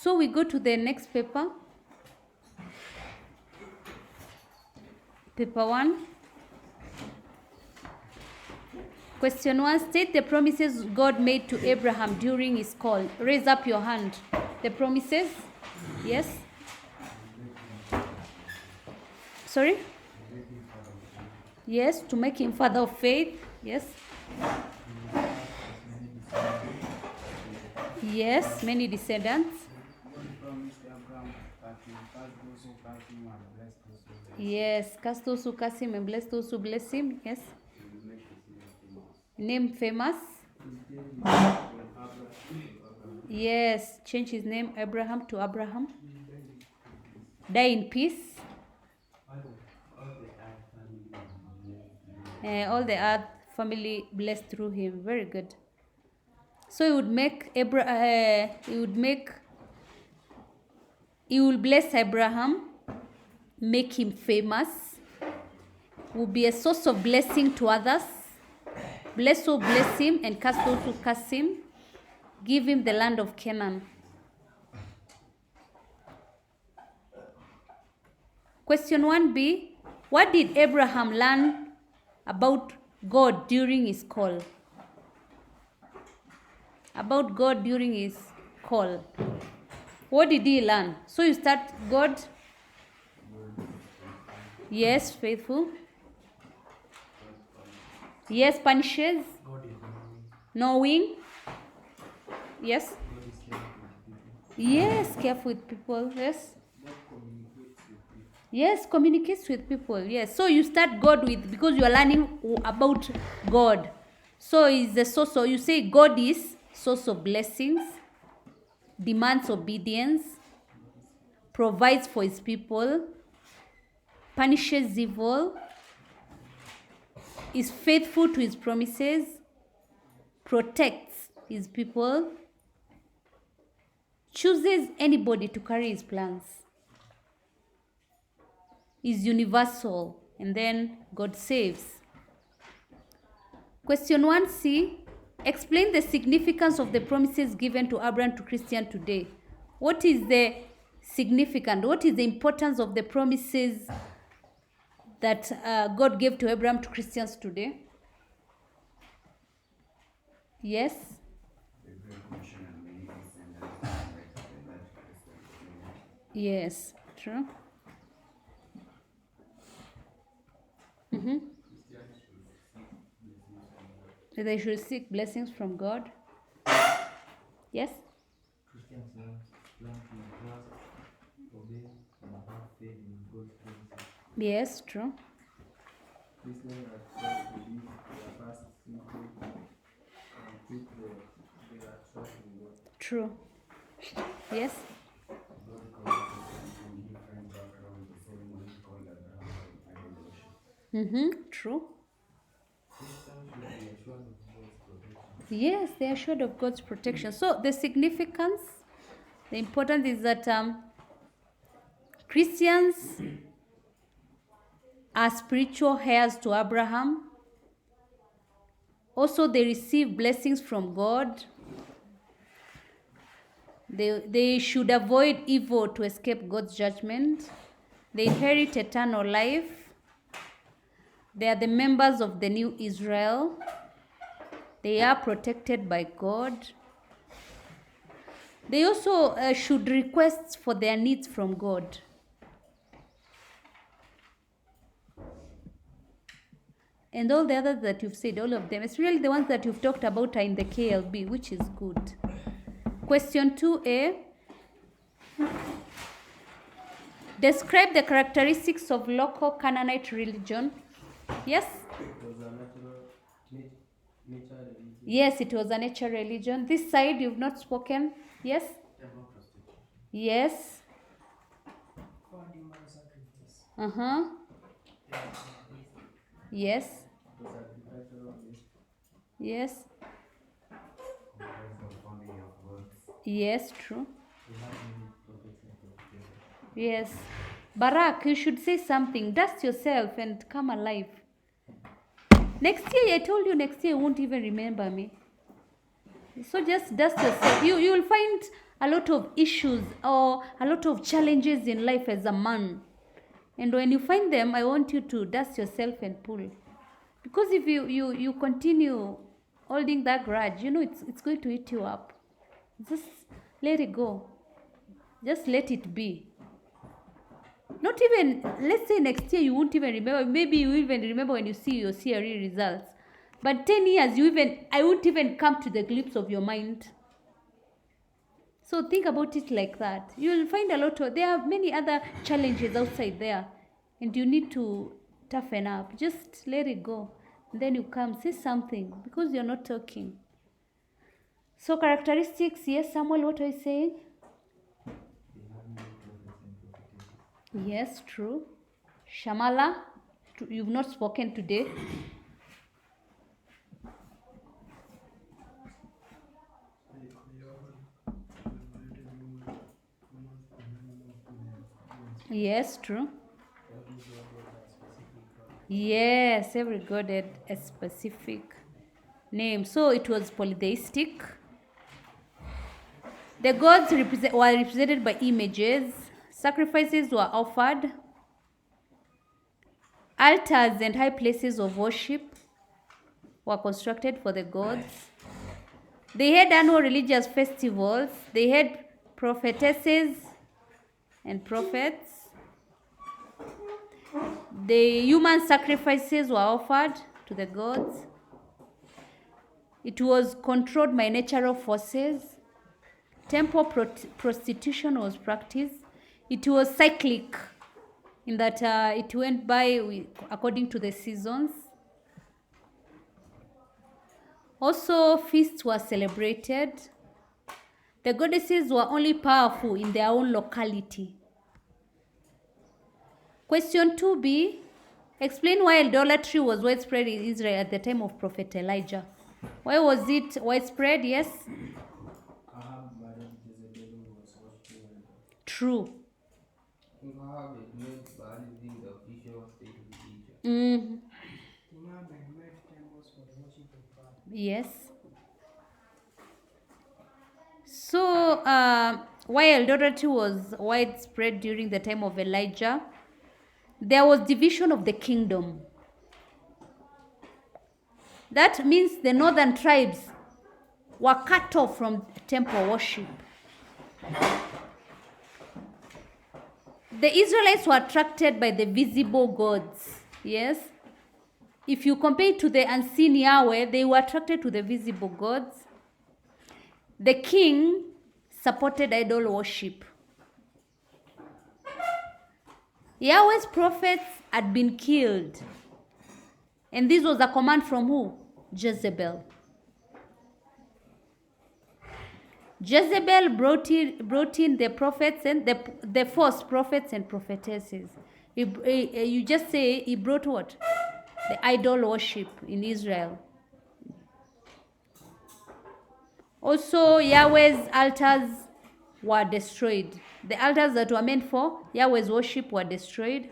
So we go to the next paper. Paper 1. Question 1. State the promises God made to Abraham during his call. Raise up your hand. The promises? Yes? Sorry? Yes, to make him father of faith. Yes? Yes, many descendants. Yes, curse those who curse him and bless those who bless him. Yes. Name famous. Yes, change his name Abraham to Abraham. Die in peace. All the earth family blessed through him. Very good. So he will bless Abraham, make him famous, will be a source of blessing to others. Bless who bless him and curse those who curse him. Give him the land of Canaan. Question 1b. What did Abraham learn about God during his call? About God during his call. What did he learn? So you start God. Yes, faithful. Yes, punishes. Knowing. Yes. Yes, careful with people. Yes. Yes, communicates with people. Yes. So you start God with, because you are learning about God. So is the source. So you say God is source of blessings, demands obedience, provides for his people, punishes evil, is faithful to his promises, protects his people, chooses anybody to carry his plans, is universal, and then God saves. Question 1c. Explain the significance of the promises given to Abraham to Christian today. What is the significance? What is the importance of the promises that God gave to Abraham to Christians today? Yes? Yes, true. They should seek blessings from God. Yes? Christians learn to trust, obey, and have faith in God's promises. Yes, true. Christians are taught to live their past simply and put their trust in God. True. Yes? God calls Christians from different backgrounds the same way he called Abraham from idol worship. True. Christians should be assured of God's protection. Yes, they are assured of God's protection. So the significance, the importance is that Christians are spiritual heirs to Abraham. Also, they receive blessings from God. They should avoid evil to escape God's judgment. They inherit eternal life. They are the members of the new Israel. They are protected by God. They also should request for their needs from God. And all the others that you've said, all of them, especially the ones that you've talked about, are in the KLB, which is good. Question 2a. Describe the characteristics of local Canaanite religion. Yes? It was a nature religion. Yes, it was a nature religion. This side you've not spoken. Yes? Yes. For human sacrifice. Yes. It was agricultural based. Yes. Comprised of farming of gods. Yes, true. They had many prophets and prophetess. Yes. Barak, you should say something. Dust yourself and come alive. Next year, I told you next year you won't even remember me. So just dust yourself. You will find a lot of issues or a lot of challenges in life as a man. And when you find them, I want you to dust yourself and pull. Because if you continue holding that grudge, it's going to eat you up. Just let it go. Just let it be. Not even, let's say next year you won't even remember. Maybe you even remember when you see your CRE results. But 10 years, I won't even come to the glimpse of your mind. So think about it like that. You'll find there are many other challenges outside there. And you need to toughen up. Just let it go. And then you come, say something. Because you're not talking. So characteristics, yes, Samuel, what are you saying? They have many prophets and prophetesses. Yes, true. Shamala, you've not spoken today. Yes, true. Yes, every god had a specific name. So it was polytheistic. The gods were represented by images. Sacrifices were offered. Altars and high places of worship were constructed for the gods. They had annual religious festivals. They had prophetesses and prophets. The human sacrifices were offered to the gods. It was controlled by natural forces. Temple prostitution was practiced. It was cyclic in that it went by according to the seasons. Also, feasts were celebrated. The goddesses were only powerful in their own locality. Question 2b. Explain why idolatry was widespread in Israel at the time of Prophet Elijah. Why was it widespread? Yes? Ahab married Jezebel, who was worshipping idols. True. King Ahab had made Baal the official state religion. King Ahab had made temples for the worship of Baal. Yes. So, why idolatry was widespread during the time of Elijah? There was division of the kingdom. That means the northern tribes were cut off from temple worship. The Israelites were attracted by the visible gods. Yes? If you compare it to the unseen Yahweh, they were attracted to the visible gods. The king supported idol worship. Yahweh's prophets had been killed. And this was a command from who? Jezebel. Jezebel brought in the prophets and the false prophets and prophetesses. You just say he brought what? The idol worship in Israel. Also, Yahweh's altars were destroyed. The altars that were meant for Yahweh's worship were destroyed.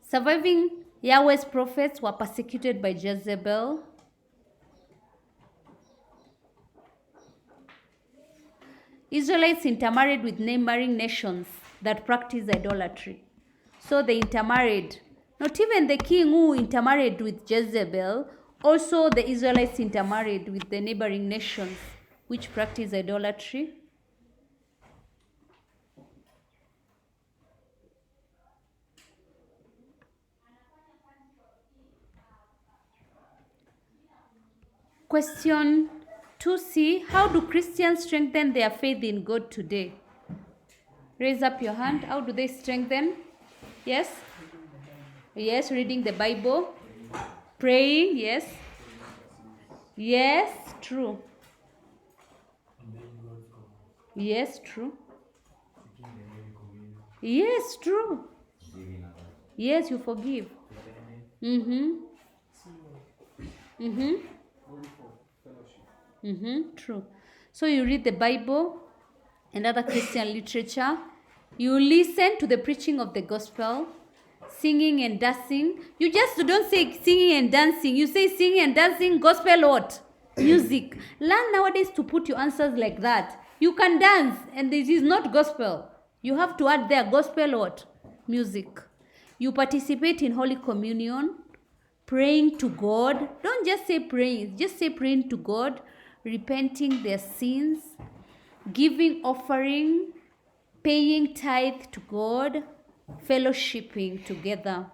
Surviving Yahweh's prophets were persecuted by Jezebel. Israelites intermarried with neighboring nations that practiced idolatry. So they intermarried. Not even the king who intermarried with Jezebel, also the Israelites intermarried with the neighboring nations which practice idolatry. Question 2c. How do Christians strengthen their faith in God today? Raise up your hand. How do they strengthen? Yes? Yes, reading the Bible. Praying, yes. Yes, true. Yes, true. Yes, true. Yes, you forgive. True. So you read the Bible and other Christian literature. You listen to the preaching of the gospel, singing and dancing. You just don't say singing and dancing. You say singing and dancing, gospel what? Music. Learn nowadays to put your answers like that. You can dance, and it is not gospel. You have to add there gospel what? Music. You participate in Holy Communion, praying to God. Don't just say praying, just say praying to God, repenting their sins, giving offering, paying tithe to God, fellowshipping together.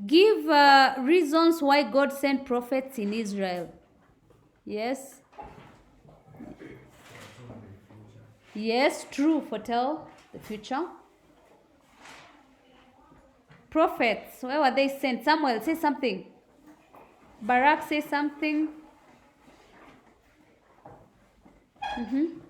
Give reasons why God sent prophets in Israel. Yes. Yes, true. Foretell the future. Prophets, where were they sent? Samuel, say something. Barak, say something. Mm-hmm. To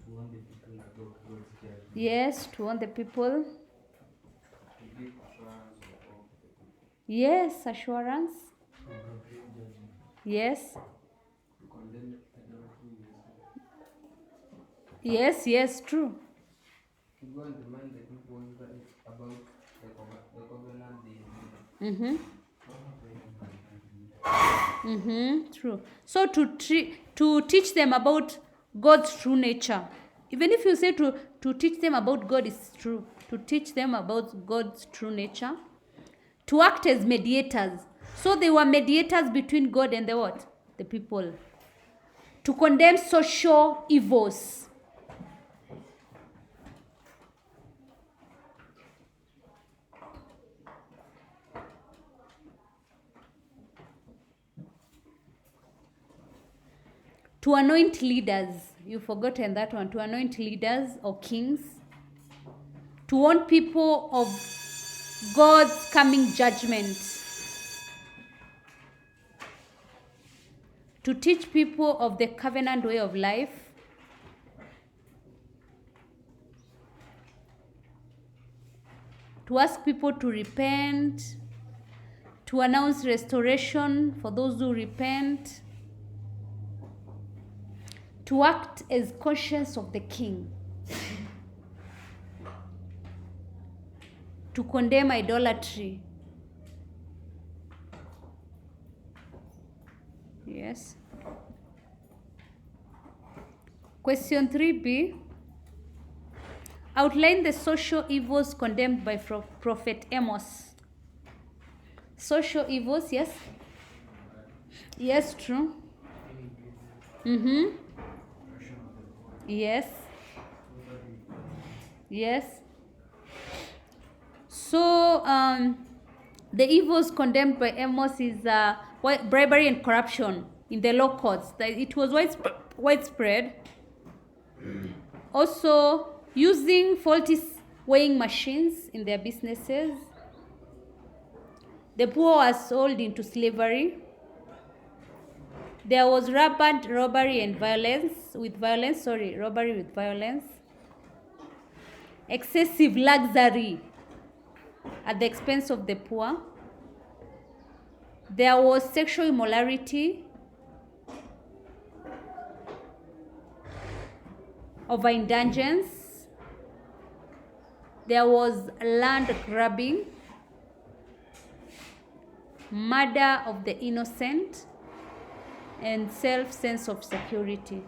warn the people about God's judgment. Yes, to warn the people. To give assurance of hope to the people. Yes, assurance. To proclaim judgment. Yes. To condemn idolatry in Israel. Yes, true. To go and remind the people about the covenant they made. Mm-hmm. True. So to teach them about God's true nature. Even if you say to teach them about God is true. To teach them about God's true nature. To act as mediators. So they were mediators between God and the what? The people. To condemn social evils. To anoint leaders. You've forgotten that one. To anoint leaders or kings. To warn people of God's coming judgment. To teach people of the covenant way of life. To ask people to repent. To announce restoration for those who repent. To act as conscience of the king. To condemn idolatry. Yes. Question 3b. Outline the social evils condemned by Prophet Amos. Social evils, yes? Yes, true. Mm-hmm. Yes. Yes. So, the evils condemned by Amos is bribery and corruption in the law courts. It was widespread. Also, using faulty weighing machines in their businesses. The poor were sold into slavery. There was rampant robbery with violence. Excessive luxury at the expense of the poor. There was sexual immorality, overindulgence. There was land grabbing, murder of the innocent, and sense of security.